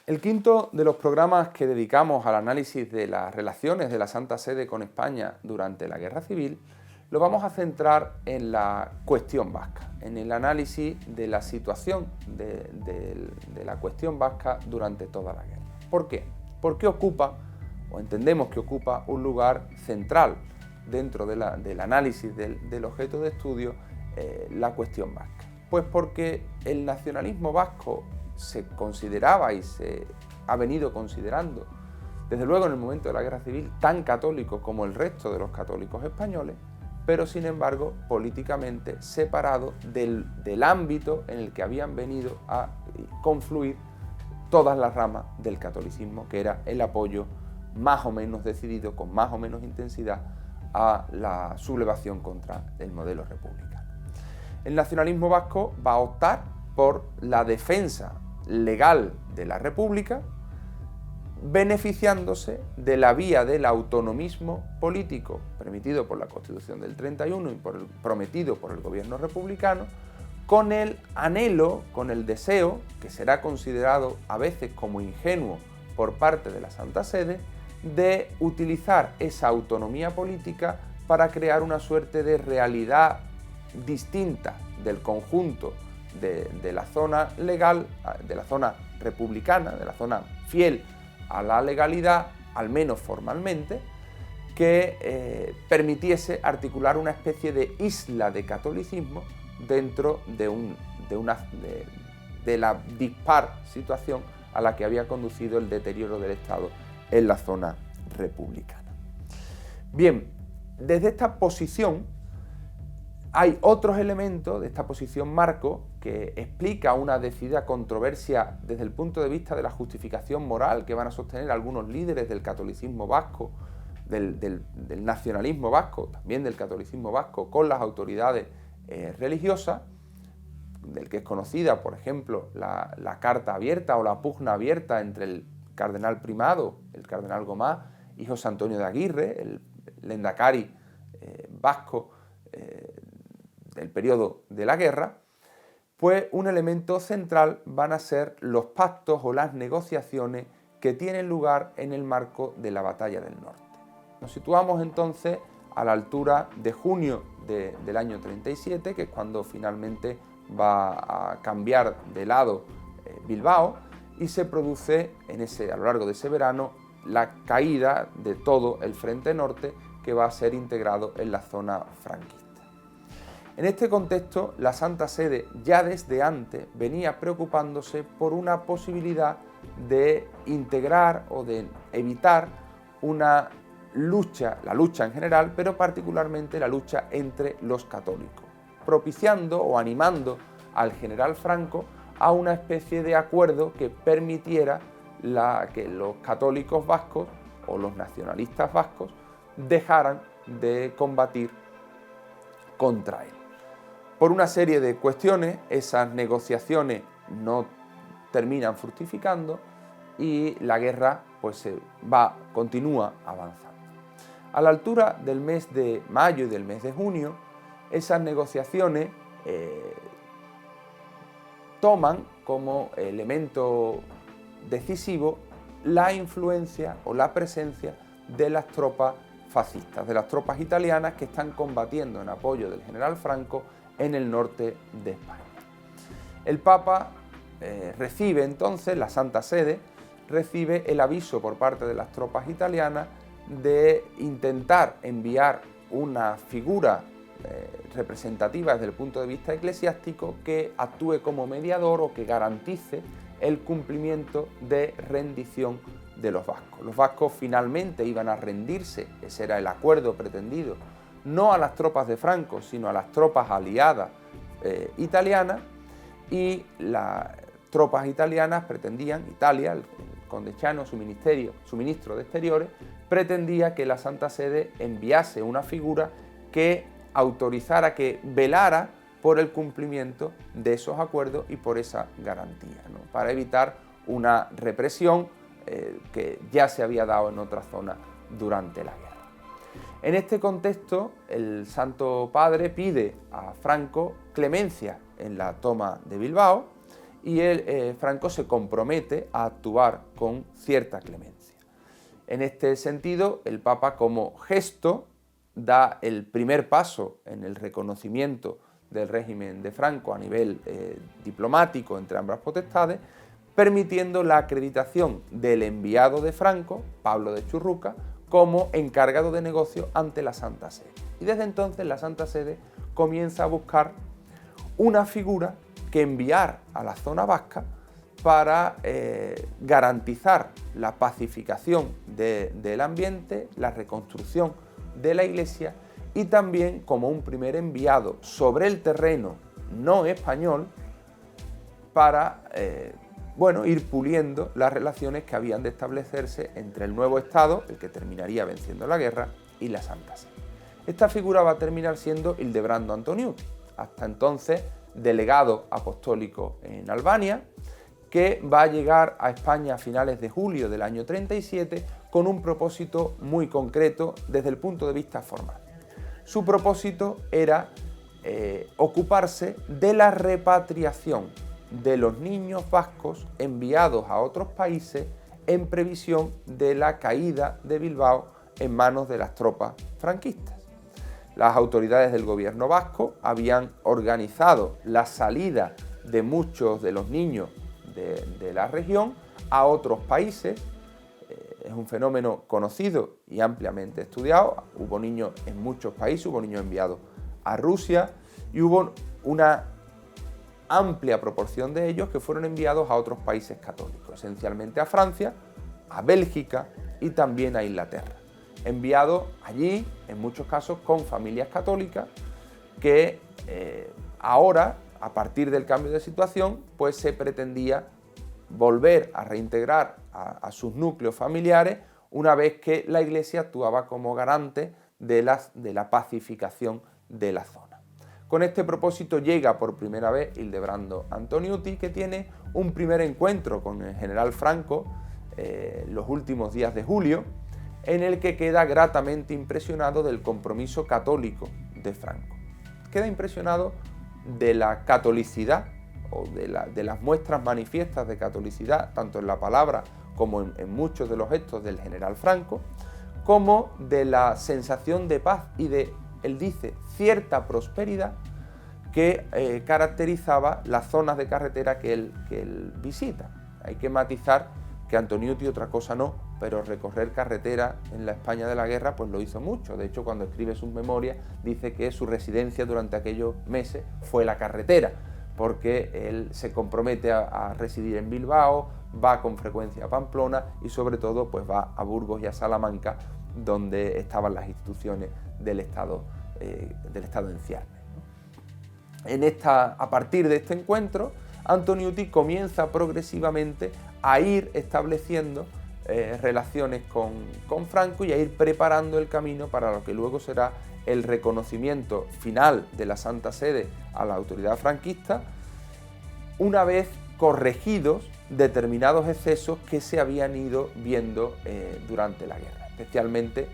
El quinto de los programas que dedicamos al análisis de las relaciones de la Santa Sede con España durante la Guerra Civil lo vamos a centrar en la cuestión vasca, en el análisis de la situación de la cuestión vasca durante toda la guerra. ¿Por qué? Porque ocupa, o entendemos que ocupa, un lugar central dentro del análisis del objeto de estudio, la cuestión vasca. Pues porque el nacionalismo vasco se consideraba y se ha venido considerando, desde luego en el momento de la Guerra Civil, tan católico como el resto de los católicos españoles, pero sin embargo políticamente separado del ámbito en el que habían venido a confluir todas las ramas del catolicismo, que era el apoyo más o menos decidido, con más o menos intensidad, a la sublevación contra el modelo republicano. El nacionalismo vasco va a optar por la defensa legal de la República, beneficiándose de la vía del autonomismo político permitido por la Constitución del 31 y prometido por el gobierno republicano, con el anhelo, con el deseo, que será considerado a veces como ingenuo por parte de la Santa Sede, de utilizar esa autonomía política para crear una suerte de realidad distinta del conjunto de la zona legal, de la zona republicana, de la zona fiel a la legalidad, al menos formalmente, que permitiese articular una especie de isla de catolicismo dentro de la dispar situación a la que había conducido el deterioro del Estado en la zona republicana. Bien, desde esta posición hay otros elementos de esta posición marco que explica una decidida controversia desde el punto de vista de la justificación moral que van a sostener algunos líderes del catolicismo vasco, del nacionalismo vasco, también del catolicismo vasco, con las autoridades religiosas, del que es conocida, por ejemplo, la carta abierta o la pugna abierta entre el cardenal primado, el cardenal Gomá, y José Antonio de Aguirre, el lendakari vasco del periodo de la guerra, pues un elemento central van a ser los pactos o las negociaciones que tienen lugar en el marco de la Batalla del Norte. Nos situamos entonces a la altura de junio del año 37, que es cuando finalmente va a cambiar de lado Bilbao, y se produce a lo largo de ese verano la caída de todo el frente norte, que va a ser integrado en la zona franquista. En este contexto, la Santa Sede ya desde antes venía preocupándose por una posibilidad de integrar o de evitar una lucha, la lucha en general, pero particularmente la lucha entre los católicos, propiciando o animando al general Franco a una especie de acuerdo que permitiera que los católicos vascos o los nacionalistas vascos dejaran de combatir contra él. Por una serie de cuestiones, esas negociaciones no terminan fructificando y la guerra continúa avanzando. A la altura del mes de mayo y del mes de junio, esas negociaciones toman como elemento decisivo la influencia o la presencia de las tropas fascistas, de las tropas italianas que están combatiendo en apoyo del general Franco en el norte de España. El Papa recibe entonces, la Santa Sede, recibe el aviso por parte de las tropas italianas de intentar enviar una figura representativa desde el punto de vista eclesiástico que actúe como mediador o que garantice el cumplimiento de rendición de los vascos. Los vascos finalmente iban a rendirse, ese era el acuerdo pretendido, no a las tropas de Franco, sino a las tropas aliadas italianas, y las tropas italianas pretendían, Italia, el conde Chano, su ministro de Exteriores, pretendía que la Santa Sede enviase una figura que autorizara, que velara por el cumplimiento de esos acuerdos y por esa garantía, ¿no? Para evitar una represión que ya se había dado en otra zona durante la guerra. En este contexto, el Santo Padre pide a Franco clemencia en la toma de Bilbao y Franco se compromete a actuar con cierta clemencia. En este sentido, el Papa, como gesto, da el primer paso en el reconocimiento del régimen de Franco a nivel diplomático entre ambas potestades, permitiendo la acreditación del enviado de Franco, Pablo de Churruca, como encargado de negocio ante la Santa Sede. Y desde entonces la Santa Sede comienza a buscar una figura que enviar a la zona vasca para garantizar la pacificación del ambiente, la reconstrucción de la Iglesia y también como un primer enviado sobre el terreno no español para ir puliendo las relaciones que habían de establecerse entre el nuevo Estado, el que terminaría venciendo la guerra, y la Santa Sede. Esta figura va a terminar siendo Hildebrando Antoniuti, hasta entonces delegado apostólico en Albania, que va a llegar a España a finales de julio del año 37 con un propósito muy concreto desde el punto de vista formal. Su propósito era ocuparse de la repatriación de los niños vascos enviados a otros países en previsión de la caída de Bilbao en manos de las tropas franquistas. Las autoridades del gobierno vasco habían organizado la salida de muchos de los niños de la región a otros países. Es un fenómeno conocido y ampliamente estudiado. Hubo niños en muchos países, hubo niños enviados a Rusia y hubo una amplia proporción de ellos que fueron enviados a otros países católicos, esencialmente a Francia, a Bélgica y también a Inglaterra. Enviados allí, en muchos casos, con familias católicas que ahora, a partir del cambio de situación, pues se pretendía volver a reintegrar a sus núcleos familiares una vez que la Iglesia actuaba como garante de la pacificación de la zona. Con este propósito llega por primera vez Hildebrando Antoniuti, que tiene un primer encuentro con el general Franco los últimos días de julio, en el que queda gratamente impresionado del compromiso católico de Franco. Queda impresionado de la catolicidad o de las muestras manifiestas de catolicidad, tanto en la palabra como en muchos de los gestos del general Franco, como de la sensación de paz y de, él dice, cierta prosperidad que caracterizaba las zonas de carretera que él visita. Hay que matizar que Antoniuti otra cosa no, pero recorrer carretera en la España de la guerra pues lo hizo mucho. De hecho, cuando escribe sus memorias dice que su residencia durante aquellos meses fue la carretera, porque él se compromete a residir en Bilbao, va con frecuencia a Pamplona y sobre todo pues va a Burgos y a Salamanca, donde estaban las instituciones del Estado en ciernes. A partir de este encuentro, Antoniuti comienza progresivamente a ir estableciendo relaciones con Franco y a ir preparando el camino para lo que luego será el reconocimiento final de la Santa Sede a la autoridad franquista, una vez corregidos determinados excesos que se habían ido viendo durante la guerra, especialmente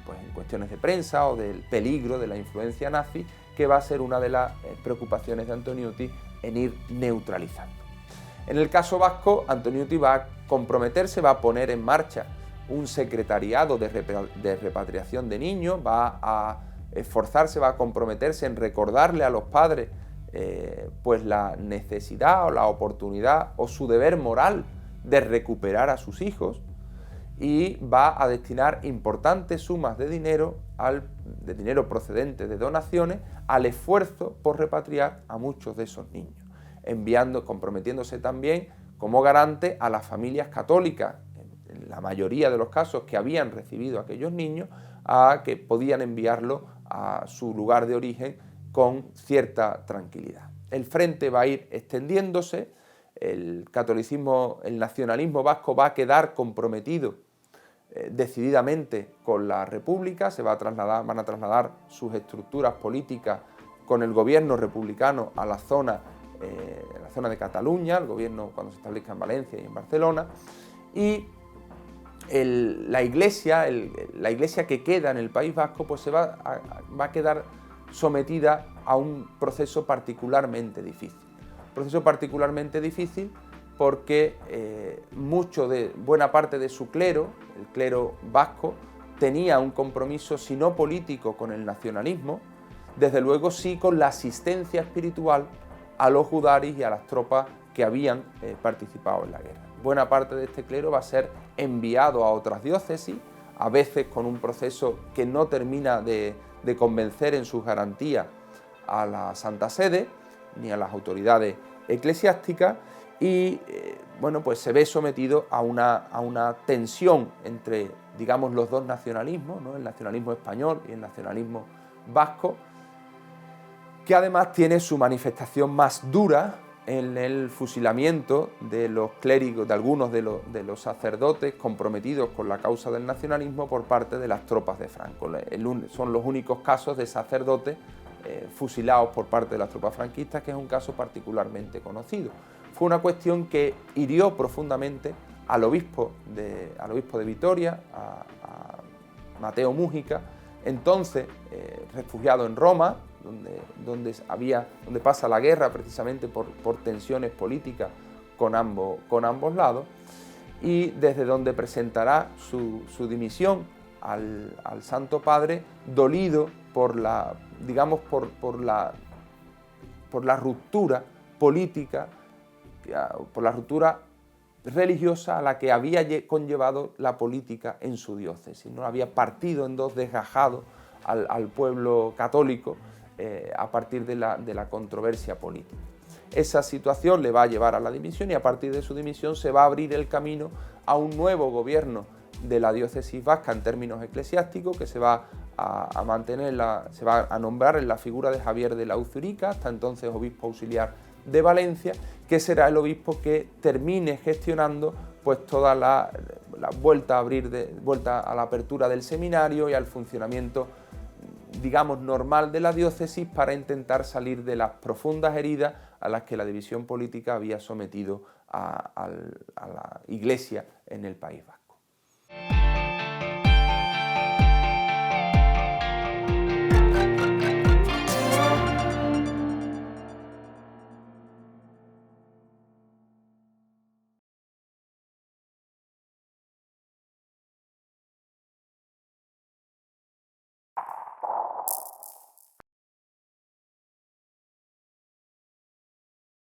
pues en cuestiones de prensa o del peligro de la influencia nazi, que va a ser una de las preocupaciones de Antoniuti en ir neutralizando. En el caso vasco, Antoniuti va a comprometerse, va a poner en marcha un secretariado de repatriación de niños, va a esforzarse, va a comprometerse en recordarle a los padres pues la necesidad o la oportunidad o su deber moral de recuperar a sus hijos, y va a destinar importantes sumas de dinero procedente de donaciones al esfuerzo por repatriar a muchos de esos niños, comprometiéndose también como garante a las familias católicas, en la mayoría de los casos que habían recibido a aquellos niños, a que podían enviarlos a su lugar de origen con cierta tranquilidad. El frente va a ir extendiéndose, el nacionalismo vasco va a quedar comprometido decididamente con la República, van a trasladar sus estructuras políticas con el gobierno republicano a la zona de Cataluña, el gobierno cuando se establezca en Valencia y en Barcelona, y la iglesia que queda en el País Vasco pues va a quedar sometida a un proceso particularmente difícil. proceso particularmente difícil porque buena parte de su clero, el clero vasco, tenía un compromiso, si no político, con el nacionalismo, desde luego sí con la asistencia espiritual a los judaris y a las tropas que habían participado en la guerra. Buena parte de este clero va a ser enviado a otras diócesis, a veces con un proceso que no termina de convencer en sus garantías a la Santa Sede ni a las autoridades eclesiásticas, y bueno, pues se ve sometido a una tensión entre, digamos, los dos nacionalismos, ¿no? El nacionalismo español y el nacionalismo vasco, que además tiene su manifestación más dura en el fusilamiento de los clérigos, de algunos de los sacerdotes comprometidos con la causa del nacionalismo por parte de las tropas de Franco. Son los únicos casos de sacerdotes fusilados por parte de las tropas franquistas, que es un caso particularmente conocido. Fue una cuestión que hirió profundamente al obispo de Vitoria, a Mateo Mújica, entonces refugiado en Roma, donde pasa la guerra precisamente por tensiones políticas con ambos lados, y desde donde presentará su dimisión al Santo Padre, dolido por la ruptura política, por la ruptura religiosa a la que había conllevado la política en su diócesis, ¿no? Había partido en dos, desgajado al pueblo católico a partir de la controversia política. Esa situación le va a llevar a la dimisión, y a partir de su dimisión se va a abrir el camino a un nuevo gobierno de la diócesis vasca en términos eclesiásticos, que se va a nombrar en la figura de Javier de la Uzurica, hasta entonces obispo auxiliar de Valencia, que será el obispo que termine gestionando pues toda la vuelta a la apertura del seminario y al funcionamiento, digamos, normal de la diócesis, para intentar salir de las profundas heridas a las que la división política había sometido a la Iglesia en el País Vasco.